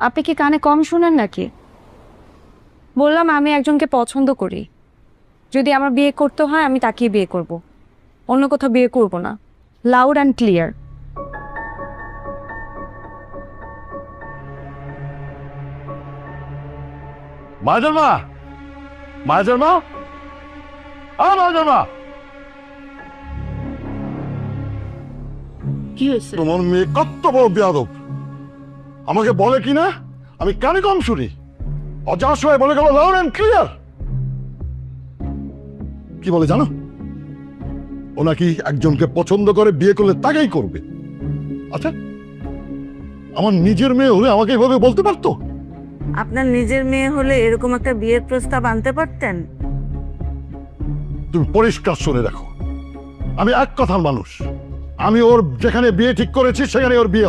আপনি কি কানে কম শুনেন নাকি? বললাম আমি একজনকে পছন্দ করি। যদি আমার বিয়ে করতে হয় আমি তাকেই বিয়ে করব, অন্য কোথাও বিয়ে করব না। Loud and clear. মায়াজান মা, মায়াজান মা, মায়াজান মা। কি হয়েছে? তোমার মেয়ে কত বড় বেয়াদব, আমাকে বলে কি না আমি কানে কম শুনি, অজার সময় বলে গেল লাউড অ্যান্ড ক্লিয়ার। কি বলে জানো? ও নাকি একজনকে পছন্দ করে, বিয়ে করলে তাকেই করবে। আচ্ছা, আমার নিজের মেয়ে হলে আমাকে এভাবে বলতে পারতো? আপনার নিজের মেয়ে হলে এরকম একটা বিয়ের প্রস্তাব আনতে পারতেন? তুমি পরিষ্কার শুনে রাখো, আমি এক কথার মানুষ। আমি ওর যেখানে বিয়ে ঠিক করেছি সেখানে ওর বিয়ে।